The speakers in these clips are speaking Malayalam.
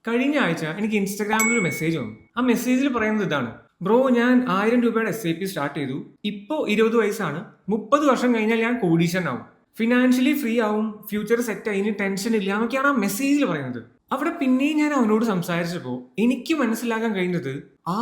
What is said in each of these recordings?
കഴിഞ്ഞ ആഴ്ച എനിക്ക് ഇൻസ്റ്റാഗ്രാമിൽ ഒരു മെസ്സേജ് വന്നു. ആ മെസ്സേജിൽ പറയുന്നത് ഇതാണ്: ബ്രോ, ഞാൻ 1000 രൂപയുടെ SIP സ്റ്റാർട്ട് ചെയ്തു. ഇപ്പോ 20 വയസ്സാണ്. 30 വർഷം കഴിഞ്ഞാൽ ഞാൻ കോടീശ്വരനാവും, ഫിനാൻഷ്യലി ഫ്രീ ആവും, ഫ്യൂച്ചർ സെറ്റ് ആയി, ഇനി ടെൻഷൻ ഇല്ല എന്നൊക്കെയാണ് ആ മെസ്സേജിൽ പറയുന്നത്. അവിടെ പിന്നെയും ഞാൻ അവനോട് സംസാരിച്ചപ്പോൾ എനിക്ക് മനസ്സിലാക്കാൻ കഴിഞ്ഞത്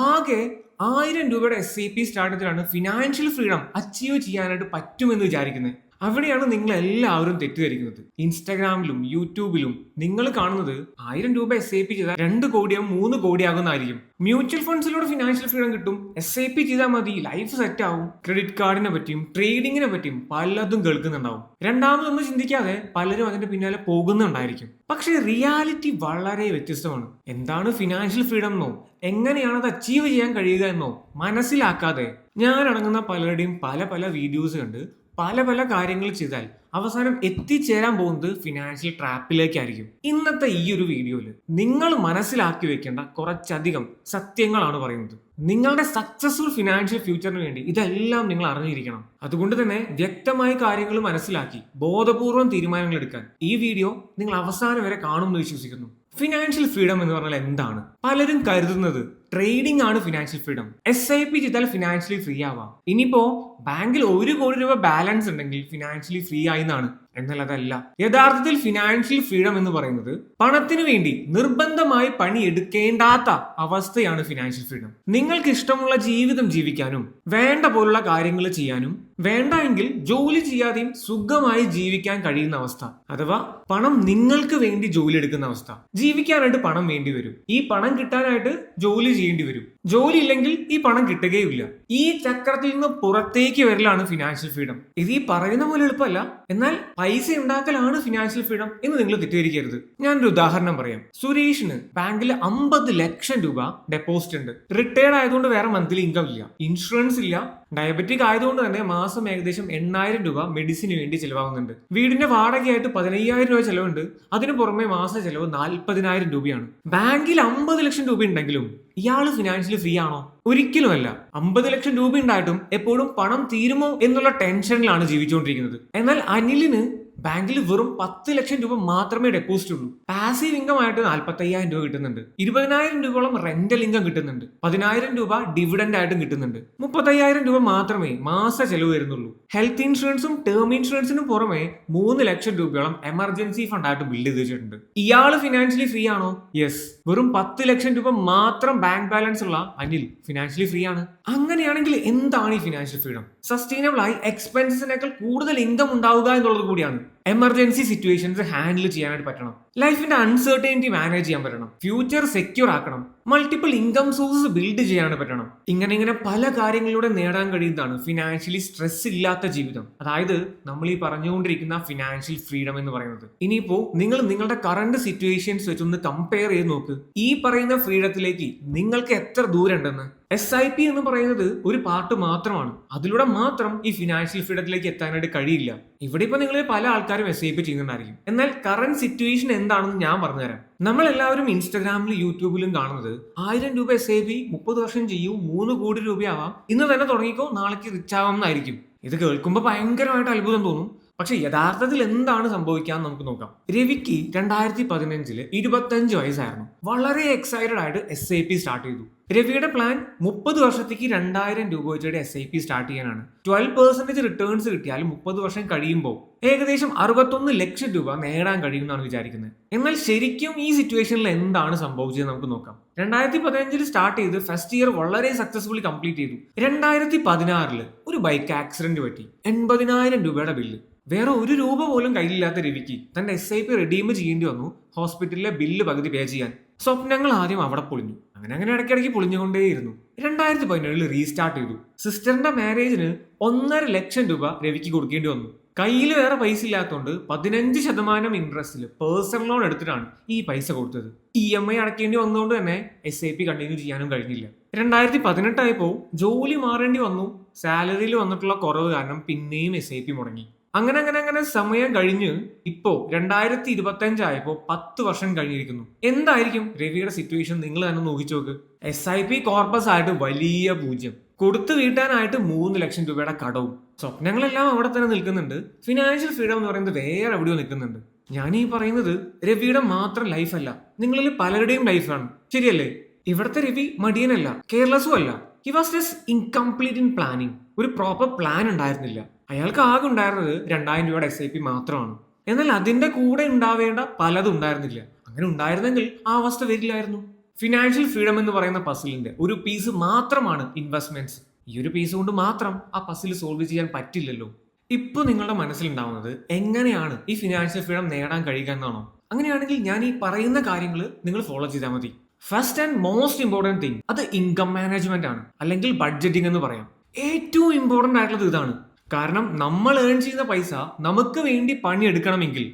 ആകെ 1000 രൂപയുടെ SIP സ്റ്റാർട്ട് ചെയ്തിട്ടാണ് ഫിനാൻഷ്യൽ ഫ്രീഡം അച്ചീവ് ചെയ്യാനായിട്ട് പറ്റുമെന്ന് വിചാരിക്കുന്നത്. അവിടെയാണ് നിങ്ങൾ എല്ലാവരും തെറ്റിദ്ധരിക്കുന്നത്. ഇൻസ്റ്റാഗ്രാമിലും യൂട്യൂബിലും നിങ്ങൾ കാണുന്നത് 1000 രൂപ SIP ചെയ്താൽ 2 കോടിയോ 3 കോടിയാകുന്നതായിരിക്കും. മ്യൂച്വൽ ഫണ്ട്സിലൂടെ ഫിനാൻഷ്യൽ ഫ്രീഡം കിട്ടും, SIP ചെയ്താൽ മതി, ലൈഫ് സെറ്റ് ആവും, ക്രെഡിറ്റ് കാർഡിനെ പറ്റിയും ട്രേഡിങ്ങിനെ പറ്റിയും പലതും കേൾക്കുന്നുണ്ടാവും. രണ്ടാമതൊന്നും ചിന്തിക്കാതെ പലരും അതിന്റെ പിന്നാലെ പോകുന്നുണ്ടായിരിക്കും. പക്ഷേ റിയാലിറ്റി വളരെ വ്യത്യസ്തമാണ്. എന്താണ് ഫിനാൻഷ്യൽ ഫ്രീഡം എന്നോ എങ്ങനെയാണ് അത് അച്ചീവ് ചെയ്യാൻ കഴിയുക എന്നോ മനസ്സിലാക്കാതെ ഞാൻ അടങ്ങുന്ന പലരുടെയും പല പല വീഡിയോസ് കണ്ട് പല പല കാര്യങ്ങൾ ചെയ്താൽ അവസാനം എത്തിച്ചേരാൻ പോകുന്നത് ഫിനാൻഷ്യൽ ട്രാപ്പിലേക്കായിരിക്കും. ഇന്നത്തെ ഈ ഒരു വീഡിയോയിൽ നിങ്ങൾ മനസ്സിലാക്കി വെക്കേണ്ട കുറച്ചധികം സത്യങ്ങളാണ് പറയുന്നത്. നിങ്ങളുടെ സക്സസ്ഫുൾ ഫിനാൻഷ്യൽ ഫ്യൂച്ചറിന് വേണ്ടി ഇതെല്ലാം നിങ്ങൾ അറിഞ്ഞിരിക്കണം. അതുകൊണ്ട് തന്നെ വ്യക്തമായ കാര്യങ്ങൾ മനസ്സിലാക്കി ബോധപൂർവം തീരുമാനങ്ങൾ എടുക്കാൻ ഈ വീഡിയോ നിങ്ങൾ അവസാനം വരെ കാണുമെന്ന് വിശ്വസിക്കുന്നു. ഫിനാൻഷ്യൽ ഫ്രീഡം എന്ന് പറഞ്ഞാൽ എന്താണ്? പലരും കരുതുന്നത് ട്രേഡിംഗ് ആണ് ഫിനാൻഷ്യൽ ഫ്രീഡം. SIP ചെയ്താൽ ഫിനാൻഷ്യലി ഫ്രീ ആവാം. ഇനിയിപ്പോ ബാങ്കിൽ 1 കോടി രൂപ ബാലൻസ് ഉണ്ടെങ്കിൽ ഫിനാൻഷ്യലി ഫ്രീ ആയിന്നാണ്. എന്നാൽ അതല്ല. യഥാർത്ഥത്തിൽ ഫിനാൻഷ്യൽ ഫ്രീഡം എന്ന് പറയുന്നത് പണത്തിന് വേണ്ടി നിർബന്ധമായി പണി എടുക്കേണ്ടാത്ത അവസ്ഥയാണ് ഫിനാൻഷ്യൽ ഫ്രീഡം. നിങ്ങൾക്ക് ഇഷ്ടമുള്ള ജീവിതം ജീവിക്കാനും വേണ്ട പോലുള്ള കാര്യങ്ങൾ ചെയ്യാനും വേണ്ട എങ്കിൽ ജോലി ചെയ്യാതെയും സുഖമായി ജീവിക്കാൻ കഴിയുന്ന അവസ്ഥ, അഥവാ പണം നിങ്ങൾക്ക് വേണ്ടി ജോലി എടുക്കുന്ന അവസ്ഥ. ജീവിക്കാനായിട്ട് പണം വേണ്ടി വരും, ഈ പണം കിട്ടാനായിട്ട് ജോലി ചെയ്യേണ്ടി വരും. ജോലി ഇല്ലെങ്കിൽ ഈ പണം കിട്ടുകയുമില്ല. ഈ ചക്രത്തിൽ നിന്ന് പുറത്തേക്ക് വരലാണ് ഫിനാൻഷ്യൽ ഫ്രീഡം. ഇത് ഈ പറയുന്ന പോലെ എളുപ്പമല്ല, എന്നാൽ പൈസ ഉണ്ടാക്കലാണ് ഫിനാൻഷ്യൽ ഫ്രീഡം എന്ന് നിങ്ങൾ തെറ്റിദ്ധരിക്കരുത്. ഞാനൊരു ഉദാഹരണം പറയാം. സുരേഷിന് ബാങ്കിൽ 50 ലക്ഷം രൂപ ഡെപ്പോസിറ്റ് ഉണ്ട്. റിട്ടയർഡ് ആയതുകൊണ്ട് വേറെ മന്ത്ലി ഇൻകം ഇല്ല, ഇൻഷുറൻസ് ഇല്ല, ഡയബറ്റിക് ആയതുകൊണ്ട് തന്നെ മാസം ഏകദേശം 8000 രൂപ മെഡിസിന് വേണ്ടി ചെലവാകുന്നുണ്ട്. വീടിന്റെ വാടകയായിട്ട് 15000 രൂപ ചെലവുണ്ട്. അതിനു പുറമെ മാസ ചെലവ് 40000 രൂപയാണ്. ബാങ്കിൽ 50 ലക്ഷം രൂപ ഉണ്ടെങ്കിലും ഇയാള് ഫിനാൻഷ്യലി ഫ്രീ ആണോ? ഒരിക്കലുമല്ല. 50 ലക്ഷം രൂപ ഉണ്ടായിട്ടും എപ്പോഴും പണം തീരുമോ എന്നുള്ള ടെൻഷനിലാണ് ജീവിച്ചുകൊണ്ടിരിക്കുന്നത്. എന്നാൽ അനിലിന് ബാങ്കിൽ വെറും 10 ലക്ഷം രൂപ മാത്രമേ ഡെപ്പോസിറ്റ് ഉള്ളൂ. പാസീവ് ഇൻകം ആയിട്ട് 45000 രൂപ കിട്ടുന്നുണ്ട്. 20000 രൂപയോളം റെന്റൽ ഇൻകം കിട്ടുന്നുണ്ട്. 10000 രൂപ ഡിവിഡൻഡ് ആയിട്ടും കിട്ടുന്നുണ്ട്. 35000 രൂപ മാത്രമേ മാസ ചെലവ് വരുന്നുള്ളൂ. ഹെൽത്ത് ഇൻഷുറൻസും ടേം ഇൻഷുറൻസിനും പുറമെ 3 ലക്ഷം രൂപയോളം എമർജൻസി ഫണ്ട് ആയിട്ട് ബിൽഡ് ചെയ്ത് വെച്ചിട്ടുണ്ട്. ഇയാള് ഫിനാൻഷ്യലി ഫ്രീ ആണോ? യെസ്. വെറും 10 ലക്ഷം രൂപ മാത്രം ബാങ്ക് ബാലൻസ് ഉള്ള അനിൽ ഫിനാൻഷ്യലി ഫ്രീ ആണ്. അങ്ങനെയാണെങ്കിൽ എന്താണ് ഈ ഫിനാൻഷ്യൽ ഫ്രീഡം? സസ്റ്റൈനബിൾ ആയി എക്സ്പെൻസസിനേക്കാൾ കൂടുതൽ ഇൻകം ഉണ്ടാവുക എന്നുള്ളത് കൂടിയാണ്. എമർജൻസി സിറ്റുവേഷൻസ് ഹാൻഡിൽ ചെയ്യാനായിട്ട് പറ്റണം. ലൈഫിന്റെ അൺസർട്ടനിറ്റി മാനേജ് ചെയ്യാൻ പറ്റണം. ഫ്യൂച്ചർ സെക്യൂർ ആക്കണം. മൾട്ടിപ്പിൾ ഇൻകം സോഴ്സസ് ബിൽഡ് ചെയ്യാനായിട്ട് പറ്റണം. ഇങ്ങനെ പല കാര്യങ്ങളിലൂടെ നേടാൻ കഴിയുന്നതാണ് ഫിനാൻഷ്യലി സ്ട്രെസ് ഇല്ലാത്ത ജീവിതം. അതായത് നമ്മൾ ഈ പറഞ്ഞുകൊണ്ടിരിക്കുന്ന ഫിനാൻഷ്യൽ ഫ്രീഡം എന്ന് പറയുന്നത്. ഇനിയിപ്പോ നിങ്ങൾ നിങ്ങളുടെ കറന്റ് സിറ്റുവേഷൻസ് വെച്ചൊന്ന് കമ്പയർ ചെയ്ത് നോക്ക്. ഈ പറയുന്ന ഫ്രീഡത്തിലേക്ക് നിങ്ങൾക്ക് എത്ര ദൂരം ഉണ്ടെന്ന്. SIP എന്ന് പറയുന്നത് ഒരു പാർട്ട് മാത്രമാണ്. അതിലൂടെ മാത്രം ഈ ഫിനാൻഷ്യൽ ഫ്രീഡത്തിലേക്ക് എത്താനായിട്ട് കഴിയില്ല. ഇവിടെ ഇപ്പൊ നിങ്ങൾ പല ആൾക്കാരും SIP ചെയ്യുന്നുണ്ടായിരിക്കും. എന്നാൽ കറന്റ് സിറ്റുവേഷൻ എന്താണെന്ന് ഞാൻ പറഞ്ഞുതരാം. നമ്മൾ എല്ലാവരും ഇൻസ്റ്റാഗ്രാമിലും യൂട്യൂബിലും കാണുന്നത് 1000 രൂപ SIP 30 വർഷം ചെയ്യൂ, 3 കോടി രൂപയാവാം, ഇന്ന് തന്നെ തുടങ്ങിക്കോ, നാളേക്ക് റിച്ച് ആവാം എന്നായിരിക്കും. ഇത് കേൾക്കുമ്പോൾ ഭയങ്കരമായിട്ട് അത്ഭുതം തോന്നും. പക്ഷെ യഥാർത്ഥത്തിൽ എന്താണ് സംഭവിക്കാന്ന് നമുക്ക് നോക്കാം. രവിക്ക് 2015 25 വയസ്സായിരുന്നു. വളരെ എക്സൈറ്റഡ് ആയിട്ട് SIP സ്റ്റാർട്ട് ചെയ്തു. രവിയുടെ പ്ലാൻ 30 വർഷത്തേക്ക് 2000 രൂപ വെച്ചിട്ട് SIP സ്റ്റാർട്ട് ചെയ്യാനാണ്. 12% റിട്ടേൺസ് കിട്ടിയാൽ 30 വർഷം കഴിയുമ്പോൾ ഏകദേശം 61 ലക്ഷം രൂപ നേടാൻ കഴിയുമെന്നാണ് വിചാരിക്കുന്നത്. എന്നാൽ ശരിക്കും ഈ സിറ്റുവേഷനിൽ എന്താണ് സംഭവിച്ചത് നമുക്ക് നോക്കാം. 2015 സ്റ്റാർട്ട് ചെയ്ത് ഫസ്റ്റ് ഇയർ വളരെ സക്സസ്ഫുള്ളി കംപ്ലീറ്റ് ചെയ്തു. 2016 ഒരു ബൈക്ക് ആക്സിഡന്റ് പറ്റി. 80,000 രൂപയുടെ ബില്ല്. വേറെ 1 രൂപ പോലും കയ്യിലില്ലാത്ത രവിക്ക് തന്റെ SIP റെഡീം ചെയ്യേണ്ടി വന്നു, ഹോസ്പിറ്റലിലെ ബില്ല് പകുതി പേ ചെയ്യാൻ. സ്വപ്നങ്ങൾ ആദ്യം അവിടെ പൊളിഞ്ഞു. അങ്ങനെ ഇടയ്ക്കിടയ്ക്ക് പൊളിഞ്ഞുകൊണ്ടേയിരുന്നു. 2017 റീസ്റ്റാർട്ട് ചെയ്തു. സിസ്റ്ററിന്റെ മാരേജിന് 1.5 ലക്ഷം രൂപ രവിക്ക് കൊടുക്കേണ്ടി വന്നു. കയ്യിൽ വേറെ പൈസ ഇല്ലാത്തതുകൊണ്ട് 15% ഇൻട്രസ്റ്റിൽ പേഴ്സണൽ ലോൺ എടുത്തിട്ടാണ് ഈ പൈസ കൊടുത്തത്. EMI അടയ്ക്കേണ്ടി വന്നതുകൊണ്ട് തന്നെ SIP കണ്ടിന്യൂ ചെയ്യാനും കഴിഞ്ഞില്ല. 2018 ആയപ്പോൾ ജോലി മാറേണ്ടി വന്നു. സാലറിയിൽ വന്നിട്ടുള്ള കുറവ് കാരണം പിന്നെയും SIP മുടങ്ങി. അങ്ങനെ സമയം കഴിഞ്ഞ് ഇപ്പോ 2025 ആയപ്പോ 10 വർഷം കഴിഞ്ഞിരിക്കുന്നു. എന്തായിരിക്കും രവിയുടെ സിറ്റുവേഷൻ? നിങ്ങൾ തന്നെ നോക്കിച്ചു നോക്ക്. SIP കോർപ്പസ് ആയിട്ട് വലിയ 0, കൊടുത്തു വീട്ടാനായിട്ട് 3 ലക്ഷം രൂപയുടെ കടവും. സ്വപ്നങ്ങളെല്ലാം അവിടെ തന്നെ നിൽക്കുന്നുണ്ട്. ഫിനാൻഷ്യൽ ഫ്രീഡം എന്ന് പറയുന്നത് വേറെ എവിടെയോ നിൽക്കുന്നുണ്ട്. ഞാൻ ഈ പറയുന്നത് രവിയുടെ മാത്രം ലൈഫല്ല, നിങ്ങളിൽ പലരുടെയും ലൈഫാണ്, ശരിയല്ലേ? ഇവിടുത്തെ രവി മടിയനല്ല, കെയർലെസ്സും അല്ല. He was just incomplete in planning. ഒരു പ്രോപ്പർ പ്ലാൻ ഉണ്ടായിരുന്നില്ല. അയാൾക്ക് ആകെ ഉണ്ടായിരുന്നത് 2000 രൂപയുടെ SIP മാത്രമാണ്. എന്നാൽ അതിന്റെ കൂടെ ഉണ്ടാവേണ്ട പലതും ഉണ്ടായിരുന്നില്ല. അങ്ങനെ ഉണ്ടായിരുന്നെങ്കിൽ ആ അവസ്ഥ വരില്ലായിരുന്നു. ഫിനാൻഷ്യൽ ഫ്രീഡം എന്ന് പറയുന്ന പസിലിന്റെ ഒരു പീസ് മാത്രമാണ് ഇൻവെസ്റ്റ്മെന്റ്സ്. ഈ ഒരു പീസ് കൊണ്ട് മാത്രം ആ പസിൽ സോൾവ് ചെയ്യാൻ പറ്റില്ലല്ലോ. ഇപ്പൊ നിങ്ങളുടെ മനസ്സിലുണ്ടാവുന്നത് എങ്ങനെയാണ് ഈ ഫിനാൻഷ്യൽ ഫ്രീഡം നേടാൻ കഴിയുക എന്നാണോ? അങ്ങനെയാണെങ്കിൽ ഞാൻ ഈ പറയുന്ന കാര്യങ്ങൾ നിങ്ങൾ ഫോളോ ചെയ്താൽ മതി. First and most important thing അത് ഇൻകം മാനേജ്മെന്റ് ആണ്, അല്ലെങ്കിൽ ബഡ്ജറ്റിംഗ് എന്ന് പറയാം. ഏറ്റവും ഇമ്പോർട്ടന്റ് ആയിട്ടുള്ളത് ഇതാണ്. കാരണം നമ്മൾ ഏൺ ചെയ്യുന്ന പൈസ നമുക്ക് വേണ്ടി പണിയെടുക്കണമെങ്കിൽ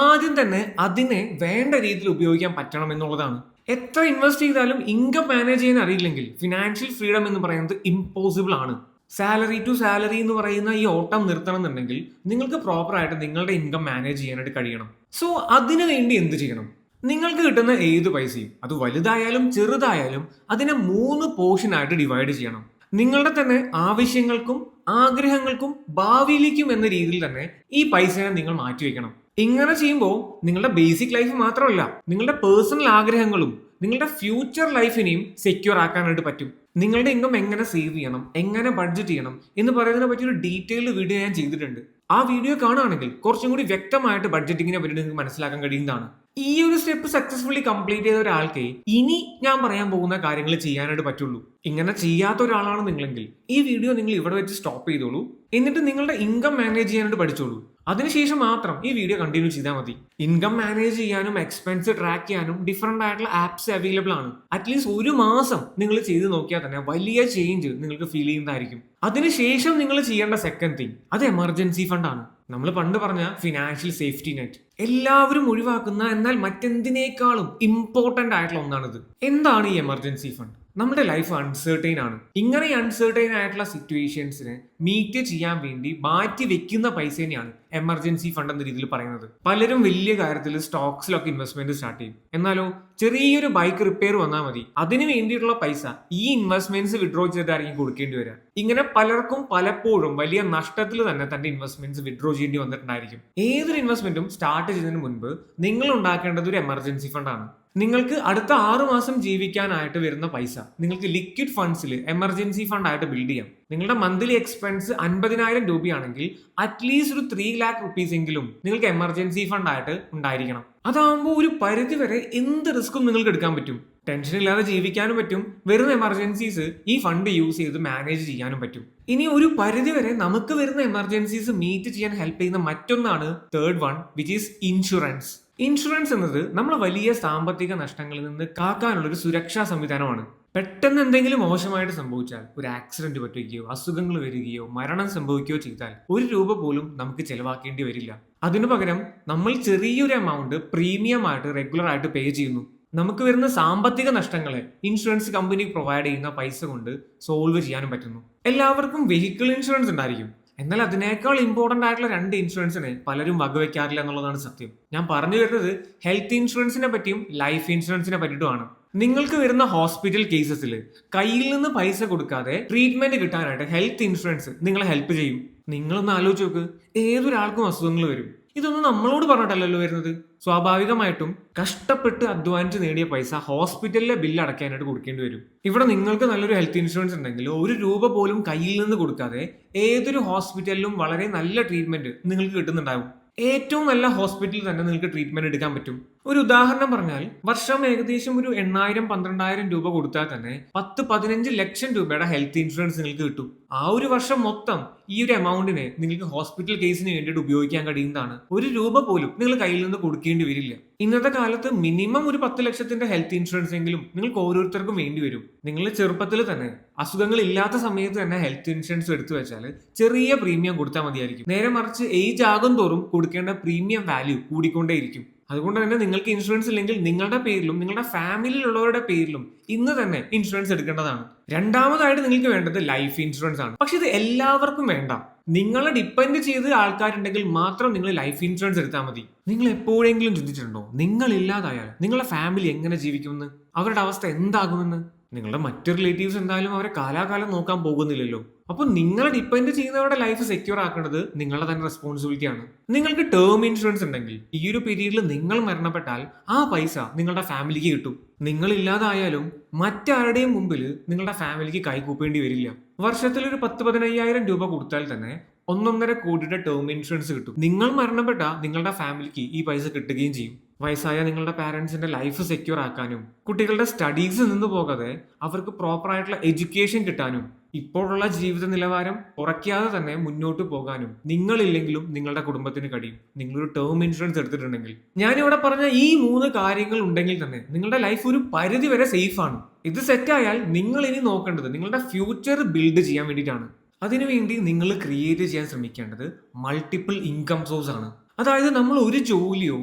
ആദ്യം തന്നെ അതിനെ വേണ്ട രീതിയിൽ ഉപയോഗിക്കാൻ പറ്റണം എന്നുള്ളതാണ്. എത്ര ഇൻവെസ്റ്റ് ചെയ്താലും ഇൻകം മാനേജ് ചെയ്യാൻ അറിയില്ലെങ്കിൽ ഫിനാൻഷ്യൽ ഫ്രീഡം എന്ന് പറയുന്നത് ഇമ്പോസിബിൾ ആണ്. സാലറി ടു സാലറി എന്ന് പറയുന്ന ഈ ഓട്ടം നിർത്തണം എന്നുണ്ടെങ്കിൽ നിങ്ങൾക്ക് പ്രോപ്പറായിട്ട് നിങ്ങളുടെ ഇൻകം മാനേജ് ചെയ്യാനായിട്ട് കഴിയണം. സോ അതിനു വേണ്ടി എന്ത് ചെയ്യണം? നിങ്ങൾക്ക് കിട്ടുന്ന ഏത് പൈസയും അത് വലുതായാലും ചെറുതായാലും അതിനെ 3 പോർഷനായിട്ട് ഡിവൈഡ് ചെയ്യണം. നിങ്ങളുടെ തന്നെ ആവശ്യങ്ങൾക്കും ആഗ്രഹങ്ങൾക്കും ഭാവിയിലേക്കും എന്ന രീതിയിൽ തന്നെ ഈ പൈസയെ നിങ്ങൾ മാറ്റിവെക്കണം. ഇങ്ങനെ ചെയ്യുമ്പോൾ നിങ്ങളുടെ ബേസിക് ലൈഫ് മാത്രമല്ല, നിങ്ങളുടെ പേഴ്സണൽ ആഗ്രഹങ്ങളും നിങ്ങളുടെ ഫ്യൂച്ചർ ലൈഫിനെയും സെക്യൂർ ആക്കാനായിട്ട് പറ്റും. നിങ്ങളുടെ ഇൻകം എങ്ങനെ സേവ് ചെയ്യണം, എങ്ങനെ ബഡ്ജറ്റ് ചെയ്യണം എന്ന് പറയുന്നതിനെ പറ്റി ഒരു ഡീറ്റെയിൽഡ് വീഡിയോ ഞാൻ ചെയ്തിട്ടുണ്ട്. ആ വീഡിയോ കാണുകയാണെങ്കിൽ കുറച്ചും കൂടി വ്യക്തമായിട്ട് ബഡ്ജറ്റിങ്ങിനെ പറ്റി നിങ്ങൾക്ക് മനസ്സിലാക്കാൻ കഴിയുന്നതാണ്. ഈ ഒരു സ്റ്റെപ്പ് സക്സസ്ഫുള്ളി കംപ്ലീറ്റ് ചെയ്ത ഒരാൾക്ക് ഇനി ഞാൻ പറയാൻ പോകുന്ന കാര്യങ്ങൾ ചെയ്യാനായിട്ട് പറ്റുള്ളൂ. ഇങ്ങനെ ചെയ്യാത്ത ഒരാളാണ് നിങ്ങളെങ്കിൽ ഈ വീഡിയോ നിങ്ങൾ ഇവിടെ വെച്ച് സ്റ്റോപ്പ് ചെയ്തോളൂ. എന്നിട്ട് നിങ്ങളുടെ ഇൻകം മാനേജ് ചെയ്യാനായിട്ട് പഠിച്ചോളൂ. അതിനുശേഷം മാത്രം ഈ വീഡിയോ കണ്ടിന്യൂ ചെയ്താൽ മതി. ഇൻകം മാനേജ് ചെയ്യാനും എക്സ്പെൻസ് ട്രാക്ക് ചെയ്യാനും ഡിഫറെന്റ് ആയിട്ടുള്ള ആപ്സ് അവൈലബിൾ ആണ്. അറ്റ്ലീസ്റ്റ് 1 മാസം നിങ്ങൾ ചെയ്ത് നോക്കിയാൽ തന്നെ വലിയ ചേഞ്ച് നിങ്ങൾക്ക് ഫീൽ ചെയ്യുന്നതായിരിക്കും. അതിനുശേഷം നിങ്ങൾ ചെയ്യേണ്ട സെക്കൻഡ് തിങ് അത് എമർജൻസി ഫണ്ട് ആണ്. നമ്മൾ പണ്ട് പറഞ്ഞ ഫിനാൻഷ്യൽ സേഫ്റ്റി നെറ്റ്. എല്ലാവരും ഒഴിവാക്കുന്ന എന്നാൽ മറ്റെന്തിനേക്കാളും ഇമ്പോർട്ടന്റ് ആയിട്ടുള്ള ഒന്നാണിത്. എന്താണ് ഈ എമർജൻസി ഫണ്ട്? നമ്മുടെ ലൈഫ് അൺസർട്ടൈൻ ആണ്. ഇങ്ങനെ അൺസർട്ടൈൻ ആയിട്ടുള്ള സിറ്റുവേഷൻസിനെ മീറ്റ് ചെയ്യാൻ വേണ്ടി മാറ്റി വെക്കുന്ന പൈസേനെയാണ് എമർജൻസി ഫണ്ട് എന്ന രീതിയിൽ പറയുന്നത്. പലരും വലിയ കാര്യത്തിൽ സ്റ്റോക്സിലൊക്കെ ഇൻവെസ്റ്റ്മെന്റ് സ്റ്റാർട്ട് ചെയ്യും. എന്നാലോ ചെറിയൊരു ബൈക്ക് റിപ്പയർ വന്നാൽ മതി, അതിന് വേണ്ടിയിട്ടുള്ള പൈസ ഈ ഇൻവെസ്റ്റ്മെന്റ്സ് വിഡ്രോ ചെയ്തിട്ടായിരിക്കും കൊടുക്കേണ്ടി വരിക. ഇങ്ങനെ പലർക്കും പലപ്പോഴും വലിയ നഷ്ടത്തിൽ തന്നെ തന്റെ ഇൻവെസ്റ്റ്മെന്റ്സ് വിഡ്രോ ചെയ്യേണ്ടി വന്നിട്ടുണ്ടായിരിക്കും. ഏതൊരു ഇൻവെസ്റ്റ്മെന്റും സ്റ്റാർട്ട് ചെയ്യുന്നതിന് മുൻപ് നിങ്ങൾ ഉണ്ടാക്കേണ്ടത് ഒരു എമർജൻസി ഫണ്ടാണ്. നിങ്ങൾക്ക് അടുത്ത 6 മാസം ജീവിക്കാനായിട്ട് വരുന്ന പൈസ നിങ്ങൾക്ക് ലിക്വിഡ് ഫണ്ട്സിൽ എമർജൻസി ഫണ്ട് ആയിട്ട് ബിൽഡ് ചെയ്യാം. നിങ്ങളുടെ മന്ത്ലി എക്സ്പെൻസ് 50,000 രൂപയാണെങ്കിൽ അറ്റ്ലീസ്റ്റ് ഒരു 3 lakh റുപ്പീസ് എങ്കിലും നിങ്ങൾക്ക് എമർജൻസി ഫണ്ട് ആയിട്ട് ഉണ്ടായിരിക്കണം. അതാകുമ്പോൾ ഒരു പരിധി വരെ എന്ത് റിസ്ക്കും നിങ്ങൾക്ക് എടുക്കാൻ പറ്റും. ടെൻഷൻ ഇല്ലാതെ ജീവിക്കാനും പറ്റും. വരുന്ന എമർജൻസീസ് ഈ ഫണ്ട് യൂസ് ചെയ്ത് മാനേജ് ചെയ്യാനും പറ്റും. ഇനി ഒരു പരിധി വരെ നമുക്ക് വരുന്ന എമർജൻസീസ് മീറ്റ് ചെയ്യാൻ ഹെൽപ്പ് ചെയ്യുന്ന മറ്റൊന്നാണ് third one, which is insurance. Insurance എന്നത് നമ്മളെ വലിയ സാമ്പത്തിക നഷ്ടങ്ങളിൽ നിന്ന് കാക്കാനുള്ള ഒരു സുരക്ഷാ സംവിധാനമാണ്. പെട്ടെന്ന് എന്തെങ്കിലും മോശമായിട്ട് സംഭവിച്ചാൽ, ഒരു ആക്സിഡന്റ് പറ്റുകയോ അസുഖങ്ങൾ വരികയോ മരണം സംഭവിക്കുകയോ ചെയ്താൽ 1 രൂപ പോലും നമുക്ക് ചെലവാക്കേണ്ടി വരില്ല. അതിനു പകരം നമ്മൾ ചെറിയൊരു എമൗണ്ട് പ്രീമിയം ആയിട്ട് റെഗുലർ ആയിട്ട് പേ ചെയ്യുന്നു. നമുക്ക് വരുന്ന സാമ്പത്തിക നഷ്ടങ്ങളെ ഇൻഷുറൻസ് കമ്പനി പ്രൊവൈഡ് ചെയ്യുന്ന പൈസ കൊണ്ട് സോൾവ് ചെയ്യാനും പറ്റുന്നു. എല്ലാവർക്കും വെഹിക്കിൾ ഇൻഷുറൻസ് ഉണ്ടായിരിക്കും. എന്നാൽ അതിനേക്കാൾ ഇമ്പോർട്ടന്റ് ആയിട്ടുള്ള 2 ഇൻഷുറൻസിനെ പലരും വകവെക്കാറില്ല എന്നുള്ളതാണ് സത്യം. ഞാൻ പറഞ്ഞു വരുന്നത് ഹെൽത്ത് ഇൻഷുറൻസിനെ പറ്റിയും ലൈഫ് ഇൻഷുറൻസിനെ പറ്റിയിട്ടുമാണ്. നിങ്ങൾക്ക് വരുന്ന ഹോസ്പിറ്റൽ കേസസിൽ കയ്യിൽ നിന്ന് പൈസ കൊടുക്കാതെ ട്രീറ്റ്മെന്റ് കിട്ടാനായിട്ട് ഹെൽത്ത് ഇൻഷുറൻസ് നിങ്ങളെ ഹെൽപ്പ് ചെയ്യും. നിങ്ങളൊന്ന് ആലോചിച്ച് നോക്ക്, ഏതൊരാൾക്കും അസുഖങ്ങൾ വരും. ഇതൊന്നും നമ്മളോട് പറഞ്ഞിട്ടല്ലല്ലോ വരുന്നത്. സ്വാഭാവികമായിട്ടും കഷ്ടപ്പെട്ട് അധ്വാനിച്ച് നേടിയ പൈസ ഹോസ്പിറ്റലിലെ ബില്ല് അടയ്ക്കാനായിട്ട് കൊടുക്കേണ്ടി വരും. ഇവിടെ നിങ്ങൾക്ക് നല്ലൊരു ഹെൽത്ത് ഇൻഷുറൻസ് ഉണ്ടെങ്കിൽ 1 രൂപ പോലും കയ്യിൽ നിന്ന് കൊടുക്കാതെ ഏതൊരു ഹോസ്പിറ്റലിലും വളരെ നല്ല ട്രീറ്റ്മെന്റ് നിങ്ങൾക്ക് കിട്ടുന്നുണ്ടാവും. ഏറ്റവും നല്ല ഹോസ്പിറ്റലിൽ തന്നെ നിങ്ങൾക്ക് ട്രീറ്റ്മെന്റ് എടുക്കാൻ പറ്റും. ഒരു ഉദാഹരണം പറഞ്ഞാൽ വർഷം ഏകദേശം ഒരു 8,000-12,000 രൂപ കൊടുത്താൽ തന്നെ 10-15 ലക്ഷം രൂപയുടെ ഹെൽത്ത് ഇൻഷുറൻസ് നിങ്ങൾക്ക് കിട്ടും. ആ ഒരു വർഷം മൊത്തം ഈ ഒരു എമൗണ്ടിനെ നിങ്ങൾക്ക് ഹോസ്പിറ്റൽ കേസിന് വേണ്ടിയിട്ട് ഉപയോഗിക്കാൻ കഴിയുന്നതാണ്. 1 രൂപ പോലും നിങ്ങൾ കയ്യിൽ നിന്ന് കൊടുക്കേണ്ടി വരില്ല. ഇന്നത്തെ കാലത്ത് മിനിമം ഒരു 10 ലക്ഷത്തിന്റെ ഹെൽത്ത് ഇൻഷുറൻസ് എങ്കിലും നിങ്ങൾക്ക് ഓരോരുത്തർക്കും വേണ്ടി വരും. നിങ്ങൾ ചെറുപ്പത്തിൽ തന്നെ അസുഖങ്ങൾ ഇല്ലാത്ത സമയത്ത് തന്നെ ഹെൽത്ത് ഇൻഷുറൻസ് എടുത്തു വെച്ചാൽ ചെറിയ പ്രീമിയം കൊടുത്താൽ മതിയായിരിക്കും. നേരെ മറിച്ച് ഏജ് ആകും തോറും കൊടുക്കേണ്ട പ്രീമിയം വാല്യൂ കൂടിക്കൊണ്ടേയിരിക്കും. അതുകൊണ്ട് തന്നെ നിങ്ങൾക്ക് ഇൻഷുറൻസ് ഇല്ലെങ്കിൽ നിങ്ങളുടെ പേരിലും നിങ്ങളുടെ ഫാമിലിയിലുള്ളവരുടെ പേരിലും ഇന്ന് തന്നെ ഇൻഷുറൻസ് എടുക്കേണ്ടതാണ്. രണ്ടാമതായിട്ട് നിങ്ങൾക്ക് വേണ്ടത് ലൈഫ് ഇൻഷുറൻസ് ആണ്. പക്ഷെ ഇത് എല്ലാവർക്കും വേണ്ട. നിങ്ങളെ ഡിപ്പെൻഡ് ചെയ്ത് ആൾക്കാരുണ്ടെങ്കിൽ മാത്രം നിങ്ങൾ ലൈഫ് ഇൻഷുറൻസ് എടുത്താൽ മതി. നിങ്ങൾ എപ്പോഴെങ്കിലും ചിന്തിച്ചിട്ടുണ്ടോ നിങ്ങൾ ഇല്ലാതായാൽ നിങ്ങളുടെ ഫാമിലി എങ്ങനെ ജീവിക്കുമെന്ന്, അവരുടെ അവസ്ഥ എന്താകുമെന്ന്? നിങ്ങളുടെ മറ്റു റിലേറ്റീവ്സ് എന്തായാലും അവരെ കാലാകാലം നോക്കാൻ പോകുന്നില്ലല്ലോ. അപ്പോൾ നിങ്ങളെ ഡിപ്പെൻഡ് ചെയ്യുന്നവരുടെ ലൈഫ് സെക്യൂർ ആക്കേണ്ടത് നിങ്ങളുടെ തന്നെ റെസ്പോൺസിബിലിറ്റി ആണ്. നിങ്ങൾക്ക് ടേം ഇൻഷുറൻസ് ഉണ്ടെങ്കിൽ ഈ ഒരു പീരീഡിൽ നിങ്ങൾ മരണപ്പെട്ടാൽ ആ പൈസ നിങ്ങളുടെ ഫാമിലിക്ക് കിട്ടും. നിങ്ങൾ ഇല്ലാതായാലും മറ്റാരുടെയും മുമ്പിൽ നിങ്ങളുടെ ഫാമിലിക്ക് കൈകൂപ്പേണ്ടി വരില്ല. വർഷത്തിൽ ഒരു 10-15,000 രൂപ കൊടുത്താൽ തന്നെ 1.5 കോടിയുടെ ടേം ഇൻഷുറൻസ് കിട്ടും. നിങ്ങൾ മരണപ്പെട്ട നിങ്ങളുടെ ഫാമിലിക്ക് ഈ പൈസ കിട്ടുകയും ചെയ്യും. വയസ്സായ നിങ്ങളുടെ പാരന്റ്സിന്റെ ലൈഫ് സെക്യൂർ ആക്കാനും കുട്ടികളുടെ സ്റ്റഡീസ് നിന്ന് പോകാതെ അവർക്ക് പ്രോപ്പർ ആയിട്ടുള്ള എഡ്യൂക്കേഷൻ കിട്ടാനും ഇപ്പോഴുള്ള ജീവിത നിലവാരം കുറയ്ക്കാതെ തന്നെ മുന്നോട്ട് പോകാനും നിങ്ങളില്ലെങ്കിലും നിങ്ങളുടെ കുടുംബത്തിന് കഴിയും നിങ്ങളൊരു ടേം ഇൻഷുറൻസ് എടുത്തിട്ടുണ്ടെങ്കിൽ. ഞാനിവിടെ പറഞ്ഞ ഈ 3 കാര്യങ്ങൾ ഉണ്ടെങ്കിൽ തന്നെ നിങ്ങളുടെ ലൈഫ് ഒരു പരിധി വരെ സേഫ് ആണ്. ഇത് സെറ്റായാൽ നിങ്ങൾ ഇനി നോക്കേണ്ടത് നിങ്ങളുടെ ഫ്യൂച്ചർ ബിൽഡ് ചെയ്യാൻ വേണ്ടിയിട്ടാണ്. അതിനുവേണ്ടി നിങ്ങൾ ക്രിയേറ്റ് ചെയ്യാൻ ശ്രമിക്കേണ്ടത് മൾട്ടിപ്പിൾ ഇൻകം സോഴ്സ് ആണ്. അതായത് നമ്മൾ ഒരു ജോലിയോ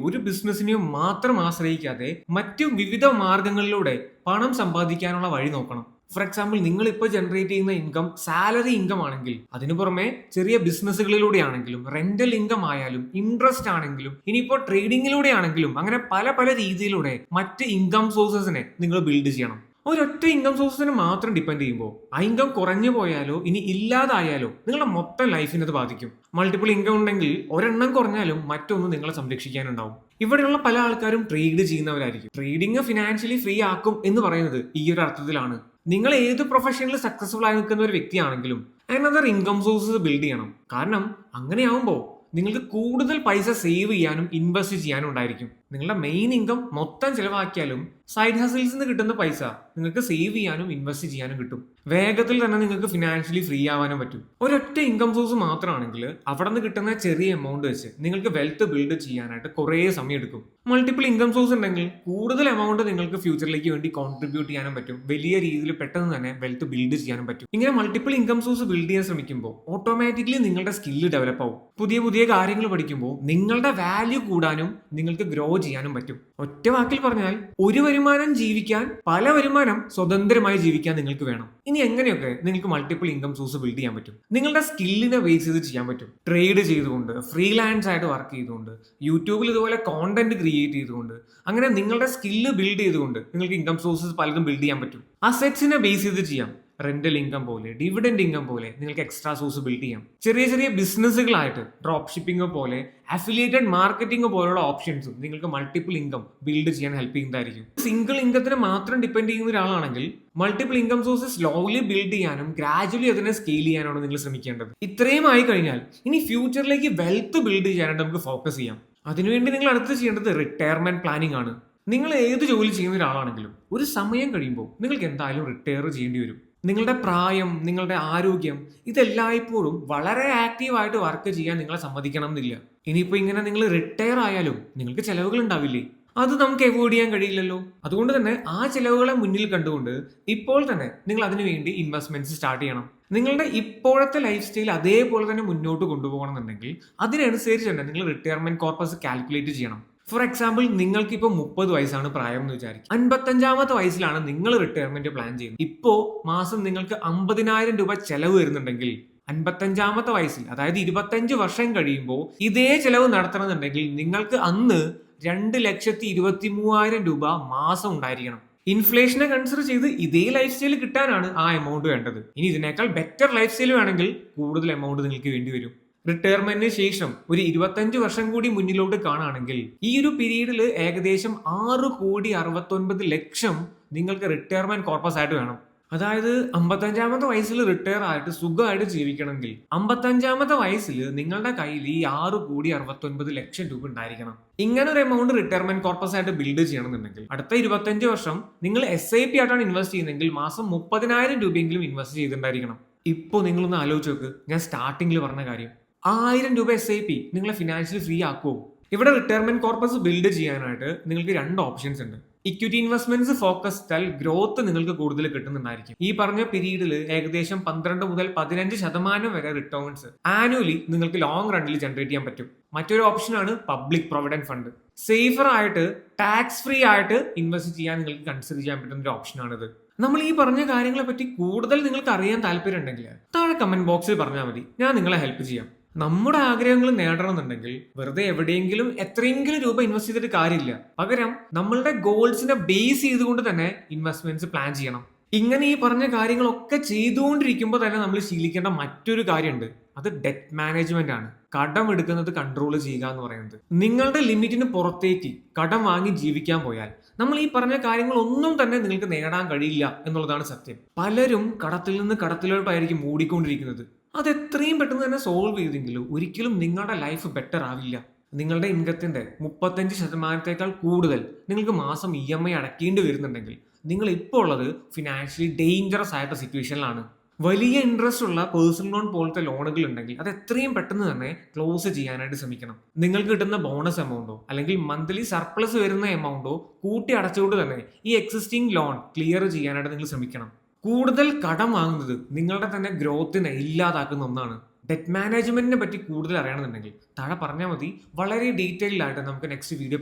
ഒരു ബിസിനസ്സിനെയോ മാത്രം ആശ്രയിക്കാതെ മറ്റു വിവിധ മാർഗങ്ങളിലൂടെ പണം സമ്പാദിക്കാനുള്ള വഴി നോക്കണം. ഫോർ എക്സാമ്പിൾ, നിങ്ങൾ ഇപ്പോൾ ജനറേറ്റ് ചെയ്യുന്ന ഇൻകം സാലറി ഇൻകം ആണെങ്കിൽ അതിനു പുറമെ ചെറിയ ബിസിനസ്സുകളിലൂടെ ആണെങ്കിലും റെന്റൽ ഇൻകം ആയാലും ഇൻട്രസ്റ്റ് ആണെങ്കിലും ഇനിയിപ്പോൾ ട്രേഡിങ്ങിലൂടെ ആണെങ്കിലും അങ്ങനെ പല പല രീതിയിലൂടെ മറ്റ് ഇൻകം സോഴ്സസിനെ നിങ്ങൾ ബിൽഡ് ചെയ്യണം. ഒരൊറ്റ ഇൻകം സോഴ്സിനെ മാത്രം ഡിപ്പെൻഡ് ചെയ്യുമ്പോൾ ആ ഇൻകം കുറഞ്ഞു പോയാലോ ഇനി ഇല്ലാതായാലോ നിങ്ങളുടെ മൊത്തം ലൈഫിനെ അത് ബാധിക്കും. മൾട്ടിപ്പിൾ ഇൻകം ഉണ്ടെങ്കിൽ ഒരെണ്ണം കുറഞ്ഞാലും മറ്റൊന്ന് നിങ്ങളെ സംരക്ഷിക്കാനുണ്ടാവും. ഇവിടെയുള്ള പല ആൾക്കാരും ട്രേഡ് ചെയ്യുന്നവരായിരിക്കും. ട്രേഡിംഗ് ഫിനാൻഷ്യലി ഫ്രീ ആക്കും എന്ന് പറയുന്നത് ഈ ഒരു അർത്ഥത്തിലാണ്. നിങ്ങൾ ഏത് പ്രൊഫഷനിൽ സക്സസ്ഫുൾ ആയി നിൽക്കുന്ന ഒരു വ്യക്തിയാണെങ്കിലും അനദർ ഇൻകം സോഴ്സസ് ബിൽഡ് ചെയ്യണം. കാരണം അങ്ങനെയാവുമ്പോൾ നിങ്ങൾക്ക് കൂടുതൽ പൈസ സേവ് ചെയ്യാനും ഇൻവെസ്റ്റ് ചെയ്യാനും ഉണ്ടായിരിക്കും. നിങ്ങളുടെ മെയിൻ ഇൻകം മൊത്തം ചിലവാക്കിയാലും സൈഡ് ഹസിൽസിൽ നിന്ന് കിട്ടുന്ന പൈസ നിങ്ങൾക്ക് സേവ് ചെയ്യാനും ഇൻവെസ്റ്റ് ചെയ്യാനും കിട്ടും. വേഗത്തിൽ തന്നെ നിങ്ങൾക്ക് ഫിനാൻഷ്യലി ഫ്രീ ആവാനും പറ്റും. ഒരൊറ്റ ഇൻകം സോഴ്സ് മാത്രമാണെങ്കിൽ അവിടെ നിന്ന് കിട്ടുന്ന ചെറിയ എമൗണ്ട് വെച്ച് നിങ്ങൾക്ക് വെൽത്ത് ബിൽഡ് ചെയ്യാനായിട്ട് കുറേ സമയം എടുക്കും. മൾട്ടിപ്പിൾ ഇൻകം സോഴ്സ് ഉണ്ടെങ്കിൽ കൂടുതൽ എമൗണ്ട് നിങ്ങൾക്ക് ഫ്യൂച്ചറിലേക്ക് വേണ്ടി കോൺട്രിബ്യൂട്ട് ചെയ്യാനും പറ്റും. വലിയ രീതിയിൽ പെട്ടെന്ന് തന്നെ വെൽത്ത് ബിൽഡ് ചെയ്യാനും പറ്റും. ഇങ്ങനെ മൾട്ടിപ്പിൾ ഇൻകം സോഴ്സ് ബിൽഡ് ചെയ്യാൻ ശ്രമിക്കുമ്പോൾ ഓട്ടോമാറ്റിക്കലി നിങ്ങളുടെ സ്കില്ല് ഡെവലപ്പ് ആവും. പുതിയ പുതിയ കാര്യങ്ങൾ പഠിക്കുമ്പോൾ നിങ്ങളുടെ വാല്യൂ കൂടാനും നിങ്ങൾക്ക് ഗ്രോ ചെയ്യാനും പറ്റും. ഒറ്റ വാക്കിൽ പറഞ്ഞാൽ ഒരു വരുമാനം ജീവിക്കാൻ പല വരുമാനം സ്വതന്ത്രമായി ജീവിക്കാൻ നിങ്ങൾക്ക് വേണം. ഇനി എങ്ങനെയൊക്കെ നിങ്ങൾക്ക് മൾട്ടിപ്പിൾ ഇൻകം സോഴ്സ് ബിൽഡ് ചെയ്യാൻ പറ്റും? നിങ്ങളുടെ സ്കില്ലിനെ ബേസ് ചെയ്ത് ചെയ്യാൻ പറ്റും. ട്രേഡ് ചെയ്തുകൊണ്ട്, ഫ്രീലാൻസ് ആയിട്ട് വർക്ക് ചെയ്തുകൊണ്ട്, യൂട്യൂബിൽ ഇതുപോലെ കോണ്ടന്റ് ക്രിയേറ്റ് ചെയ്തുകൊണ്ട്, അങ്ങനെ നിങ്ങളുടെ സ്കില്ല് ബിൽഡ് ചെയ്തുകൊണ്ട് നിങ്ങൾക്ക് ഇൻകം സോഴ്സസ് പലതും ബിൽഡ് ചെയ്യാൻ പറ്റും. അസെറ്റ്സിനെ ബേസ് ചെയ്ത് ചെയ്യാം. റെന്റൽ ഇൻകം പോലെ, ഡിവിഡൻഡ് ഇൻകം പോലെ നിങ്ങൾക്ക് എക്സ്ട്രാ സോഴ്സ് ബിൽഡ് ചെയ്യാം. ചെറിയ ചെറിയ ബിസിനസ്സുകളായിട്ട് ഡ്രോപ്പ് ഷിപ്പിംഗ് പോലെ, അഫിലിയേറ്റഡ് മാർക്കറ്റിംഗ് പോലുള്ള ഓപ്ഷൻസും നിങ്ങൾക്ക് മൾട്ടിപ്പിൾ ഇൻകം ബിൽഡ് ചെയ്യാൻ ഹെൽപ്പ് ചെയ്യുന്നതായിരിക്കും. സിംഗിൾ ഇൻകത്തിന് മാത്രം ഡിപ്പെൻഡ് ചെയ്യുന്ന ഒരാളാണെങ്കിൽ multiple income source slowly build ചെയ്യാനും ഗ്രാജുവലി അതിനെ സ്കെയിൽ ചെയ്യാനാണ് നിങ്ങൾ ശ്രമിക്കേണ്ടത്. ഇത്രയും ആയി കഴിഞ്ഞാൽ ഇനി ഫ്യൂച്ചറിലേക്ക് വെൽത്ത് ബിൽഡ് ചെയ്യാനായിട്ട് നമുക്ക് ഫോക്കസ് ചെയ്യാം. അതിനുവേണ്ടി നിങ്ങൾ അടുത്ത് ചെയ്യേണ്ടത് റിട്ടയർമെന്റ് പ്ലാനിംഗ് ആണ്. നിങ്ങൾ ഏത് ജോലി ചെയ്യുന്ന ഒരാളാണെങ്കിലും ഒരു സമയം കഴിയുമ്പോൾ നിങ്ങൾക്ക് എന്തായാലും റിട്ടയർ ചെയ്യേണ്ടി വരും. നിങ്ങളുടെ പ്രായം, നിങ്ങളുടെ ആരോഗ്യം ഇതെല്ലായ്പ്പോഴും വളരെ ആക്റ്റീവായിട്ട് വർക്ക് ചെയ്യാൻ നിങ്ങളെ സമ്മതിക്കണം എന്നില്ല. ഇനിയിപ്പോൾ ഇങ്ങനെ നിങ്ങൾ റിട്ടയർ ആയാലും നിങ്ങൾക്ക് ചെലവുകൾ ഉണ്ടാവില്ലേ? അത് നമുക്ക് അവോയ്ഡ് ചെയ്യാൻ കഴിയില്ലല്ലോ. അതുകൊണ്ട് തന്നെ ആ ചെലവുകളെ മുന്നിൽ കണ്ടുകൊണ്ട് ഇപ്പോൾ തന്നെ നിങ്ങൾ അതിനു വേണ്ടി ഇൻവെസ്റ്റ്മെന്റ്സ് സ്റ്റാർട്ട് ചെയ്യണം. നിങ്ങളുടെ ഇപ്പോഴത്തെ ലൈഫ് സ്റ്റൈൽ അതേപോലെ തന്നെ മുന്നോട്ട് കൊണ്ടുപോകണമെന്നുണ്ടെങ്കിൽ അതിനനുസരിച്ച് തന്നെ നിങ്ങൾ റിട്ടയർമെന്റ് കോർപ്പസ് കാൽക്കുലേറ്റ് ചെയ്യണം. ഫോർ എക്സാമ്പിൾ, നിങ്ങൾക്ക് ഇപ്പോൾ 30 വയസ്സാണ് പ്രായം എന്ന് വിചാരിക്കും. 55-ാമത്തെ വയസ്സിലാണ് നിങ്ങൾ റിട്ടയർമെന്റ് പ്ലാൻ ചെയ്യുന്നത്. ഇപ്പോ മാസം നിങ്ങൾക്ക് 50,000 രൂപ ചെലവ് വരുന്നുണ്ടെങ്കിൽ 55-ാമത്തെ വയസ്സിൽ, അതായത് 25 വർഷം കഴിയുമ്പോൾ ഇതേ ചെലവ് നടത്തണമെന്നുണ്ടെങ്കിൽ നിങ്ങൾക്ക് അന്ന് 2,23,000 രൂപ മാസം ഉണ്ടായിരിക്കണം. ഇൻഫ്ലേഷനെ കൺസിഡർ ചെയ്ത് ഇതേ ലൈഫ് സ്റ്റൈൽ കിട്ടാനാണ് ആ എമൗണ്ട് വേണ്ടത്. ഇനി ഇതിനേക്കാൾ ബെറ്റർ ലൈഫ് സ്റ്റൈൽ വേണമെങ്കിൽ കൂടുതൽ എമൗണ്ട് നിങ്ങൾക്ക് വേണ്ടി വരും. റിട്ടയർമെന്റിന് ശേഷം ഒരു 25 വർഷം കൂടി മുന്നിലോട്ട് കാണുകയാണെങ്കിൽ ഈ ഒരു പീരീഡിൽ ഏകദേശം 6,69,00,000 നിങ്ങൾക്ക് റിട്ടയർമെന്റ് കോർപ്പസ് ആയിട്ട് വേണം. അതായത് 55-ാമത്തെ വയസ്സിൽ റിട്ടയർ ആയിട്ട് സുഖമായിട്ട് ജീവിക്കണമെങ്കിൽ 55-ാമത്തെ വയസ്സിൽ നിങ്ങളുടെ കയ്യിൽ ഈ 6,69,00,000 രൂപ ഉണ്ടായിരിക്കണം. ഇങ്ങനെ ഒരു എമൗണ്ട് റിട്ടയർമെന്റ് കോർപ്പസ് ആയിട്ട് ബിൽഡ് ചെയ്യണമെന്നുണ്ടെങ്കിൽ അടുത്ത 25 വർഷം നിങ്ങൾ SIP ആയിട്ടാണ് ഇൻവെസ്റ്റ് ചെയ്യുന്നതെങ്കിൽ മാസം 30,000 രൂപയെങ്കിലും ഇൻവെസ്റ്റ് ചെയ്തിട്ടുണ്ടായിരിക്കണം. ഇപ്പോൾ നിങ്ങളൊന്ന് ആലോചിച്ച് നോക്ക്, ഞാൻ സ്റ്റാർട്ടിങ്ങിൽ പറഞ്ഞ കാര്യം. 1000 രൂപ SIP നിങ്ങളെ ഫിനാൻഷ്യലി ഫ്രീ ആക്കുമോ? ഇവിടെ റിട്ടയർമെന്റ് കോർപ്പസ് ബിൽഡ് ചെയ്യാനായിട്ട് നിങ്ങൾക്ക് 2 ഓപ്ഷൻസ് ഉണ്ട്. ഇക്വിറ്റി ഇൻവെസ്റ്റ്മെന്റ്സ് ഫോക്കസ് ചെയ്താൽ ഗ്രോത്ത് നിങ്ങൾക്ക് കൂടുതൽ കിട്ടുന്നുണ്ടായിരിക്കും. ഈ പറഞ്ഞ പീരീഡിൽ ഏകദേശം 12 മുതൽ 15% വരെ റിട്ടേൺസ് ആനുവലി നിങ്ങൾക്ക് ലോങ് റണ്ണിൽ ജനറേറ്റ് ചെയ്യാൻ പറ്റും. മറ്റൊരു ഓപ്ഷനാണ് പബ്ലിക് പ്രൊവിഡന്റ് ഫണ്ട്. സേഫർ ആയിട്ട് ടാക്സ് ഫ്രീ ആയിട്ട് ഇൻവെസ്റ്റ് ചെയ്യാൻ നിങ്ങൾക്ക് കൺസിഡർ ചെയ്യാൻ പറ്റുന്ന ഒരു ഓപ്ഷനാണിത്. നമ്മൾ ഈ പറഞ്ഞ കാര്യങ്ങളെ പറ്റി കൂടുതൽ നിങ്ങൾക്ക് അറിയാൻ താല്പര്യം ഉണ്ടെങ്കിൽ താഴെ കമന്റ് ബോക്സിൽ പറഞ്ഞാൽ മതി, ഞാൻ നിങ്ങളെ ഹെൽപ്പ് ചെയ്യാം. നമ്മുടെ ആഗ്രഹങ്ങൾ നേടണമെന്നുണ്ടെങ്കിൽ വെറുതെ എവിടെയെങ്കിലും എത്രയെങ്കിലും രൂപ ഇൻവെസ്റ്റ് ചെയ്തിട്ട് കാര്യമില്ല. പകരം നമ്മളുടെ ഗോൾസിനെ ബേസ് ചെയ്തുകൊണ്ട് തന്നെ ഇൻവെസ്റ്റ്മെന്റ്സ് പ്ലാൻ ചെയ്യണം. ഇങ്ങനെ ഈ പറഞ്ഞ കാര്യങ്ങളൊക്കെ ചെയ്തുകൊണ്ടിരിക്കുമ്പോൾ തന്നെ നമ്മൾ ശീലിക്കേണ്ട മറ്റൊരു കാര്യമുണ്ട്. അത് ഡെറ്റ് മാനേജ്മെന്റ് ആണ്. കടം എടുക്കുന്നത് കൺട്രോൾ ചെയ്യുക എന്ന് പറയുന്നത്. നിങ്ങളുടെ ലിമിറ്റിന് പുറത്തേക്ക് കടം വാങ്ങി ജീവിക്കാൻ പോയാൽ നമ്മൾ ഈ പറഞ്ഞ കാര്യങ്ങളൊന്നും തന്നെ നിങ്ങൾക്ക് നേടാൻ കഴിയില്ല എന്നുള്ളതാണ് സത്യം. പലരും കടത്തിൽ നിന്ന് കടത്തിലോട്ടായിരിക്കും മൂടിക്കൊണ്ടിരിക്കുന്നത്. അത് എത്രയും പെട്ടെന്ന് തന്നെ സോൾവ് ചെയ്തെങ്കിലും ഒരിക്കലും നിങ്ങളുടെ ലൈഫ് ബെറ്റർ ആവില്ല. നിങ്ങളുടെ ഇൻകത്തിന്റെ 35% കൂടുതൽ നിങ്ങൾക്ക് മാസം EMI അടയ്ക്കേണ്ടി വരുന്നുണ്ടെങ്കിൽ നിങ്ങൾ ഇപ്പോൾ ഉള്ളത് ഫിനാൻഷ്യലി ഡേഞ്ചറസ് ആയിട്ട് സിറ്റുവേഷനിലാണ്. വലിയ ഇൻട്രസ്റ്റ് ഉള്ള പേഴ്സണൽ ലോൺ പോലത്തെ ലോണുകൾ ഉണ്ടെങ്കിൽ അത് എത്രയും പെട്ടെന്ന് തന്നെ ക്ലോസ് ചെയ്യാനായിട്ട് ശ്രമിക്കണം. നിങ്ങൾക്ക് കിട്ടുന്ന ബോണസ് എമൗണ്ടോ അല്ലെങ്കിൽ മന്ത്ലി സർപ്ലസ് വരുന്ന എമൗണ്ടോ കൂട്ടി അടച്ചുകൊണ്ട് തന്നെ ഈ എക്സിസ്റ്റിംഗ് ലോൺ ക്ലിയർ ചെയ്യാനായിട്ട് നിങ്ങൾ ശ്രമിക്കണം. കൂടുതൽ കടം വാങ്ങുന്നത് നിങ്ങളുടെ തന്നെ ഗ്രോത്തിനെ ഇല്ലാതാക്കുന്ന ഒന്നാണ്. ഡെറ്റ് മാനേജ്മെന്റിനെ പറ്റി കൂടുതൽ അറിയണമെന്നുണ്ടെങ്കിൽ താഴെ പറഞ്ഞാൽ മതി. വളരെ ഡീറ്റെയിൽഡ് ആയിട്ട് നമുക്ക് നെക്സ്റ്റ് വീഡിയോ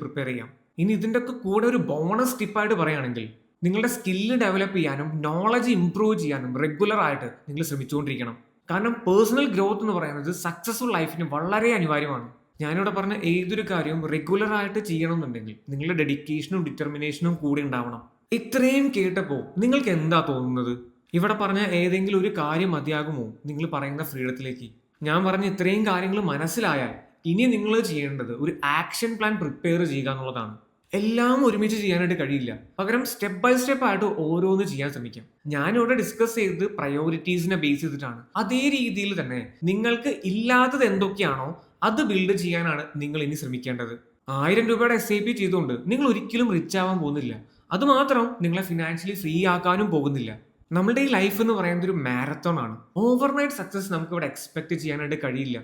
പ്രിപ്പയർ ചെയ്യാം. ഇനി ഇതിൻ്റെ ഒക്കെ കൂടെ ഒരു ബോണസ് ടിപ്പായിട്ട് പറയുകയാണെങ്കിൽ നിങ്ങളുടെ സ്കില്ല് ഡെവലപ്പ് ചെയ്യാനും നോളജ് ഇംപ്രൂവ് ചെയ്യാനും റെഗുലർ ആയിട്ട് നിങ്ങൾ ശ്രമിച്ചുകൊണ്ടിരിക്കണം. കാരണം പേഴ്സണൽ ഗ്രോത്ത് എന്ന് പറയുന്നത് സക്സസ്ഫുൾ ലൈഫിന് വളരെ അനിവാര്യമാണ്. ഞാനിവിടെ പറഞ്ഞ ഏതൊരു കാര്യവും റെഗുലർ ആയിട്ട് ചെയ്യണമെന്നുണ്ടെങ്കിൽ നിങ്ങളുടെ ഡെഡിക്കേഷനും ഡിറ്റർമിനേഷനും കൂടി ഉണ്ടാവണം. ഇത്രയും കേട്ടപ്പോൾ നിങ്ങൾക്ക് എന്താ തോന്നുന്നത്? ഇവിടെ പറഞ്ഞ ഏതെങ്കിലും ഒരു കാര്യം മതിയാകുമോ നിങ്ങൾ പറയുന്ന ഫ്രീഡത്തിലേക്ക്? ഞാൻ പറഞ്ഞ ഇത്രയും കാര്യങ്ങൾ മനസ്സിലായാൽ ഇനി നിങ്ങൾ ചെയ്യേണ്ടത് ഒരു ആക്ഷൻ പ്ലാൻ പ്രിപ്പയർ ചെയ്യുക എന്നുള്ളതാണ്. എല്ലാം ഒരുമിച്ച് ചെയ്യാനായിട്ട് കഴിയില്ല. പകരം സ്റ്റെപ്പ് ബൈ സ്റ്റെപ്പ് ആയിട്ട് ഓരോന്ന് ചെയ്യാൻ ശ്രമിക്കാം. ഞാനിവിടെ ഡിസ്കസ് ചെയ്തത് പ്രയോറിറ്റീസിനെ ബേസ് ചെയ്തിട്ടാണ്. അതേ രീതിയിൽ തന്നെ നിങ്ങൾക്ക് ഇല്ലാത്തത് എന്തൊക്കെയാണോ അത് ബിൽഡ് ചെയ്യാനാണ് നിങ്ങൾ ഇനി ശ്രമിക്കേണ്ടത്. 1000 രൂപയുടെ SIP ചെയ്തുകൊണ്ട് നിങ്ങൾ ഒരിക്കലും റിച്ച് ആവാൻ പോകുന്നില്ല. അതുമാത്രം നിങ്ങളെ ഫിനാൻഷ്യലി ഫ്രീ ആക്കാനും പോകുന്നില്ല. നമ്മുടെ ഈ ലൈഫ് എന്ന് പറയുന്നത് ഒരു മാരത്തോൺ ആണ്. ഓവർനൈറ്റ് സക്സസ് നമുക്ക് ഇവിടെ എക്സ്പെക്ട് ചെയ്യാനായിട്ട് കഴിയില്ല.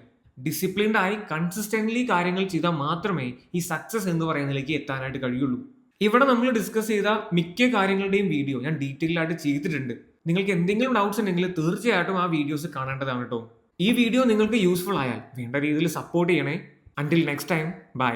ഡിസിപ്ലിൻഡ് ആയി കൺസിസ്റ്റന്റ്ലി കാര്യങ്ങൾ ചെയ്താൽ മാത്രമേ ഈ സക്സസ് എന്ന് പറയുന്നതിലേക്ക് എത്താനായിട്ട് കഴിയുള്ളൂ. ഇവിടെ നമ്മൾ ഡിസ്കസ് ചെയ്ത മിക്ക കാര്യങ്ങളുടെയും വീഡിയോ ഞാൻ ഡീറ്റെയിൽ ആയിട്ട് ചെയ്തിട്ടുണ്ട്. നിങ്ങൾക്ക് എന്തെങ്കിലും ഡൗട്ട്സ് ഉണ്ടെങ്കിൽ തീർച്ചയായിട്ടും ആ വീഡിയോസ് കാണേണ്ടതാണ് കേട്ടോ. ഈ വീഡിയോ നിങ്ങൾക്ക് യൂസ്ഫുൾ ആയാൽ വേണ്ട രീതിയിൽ സപ്പോർട്ട് ചെയ്യണേ. Until next time, by.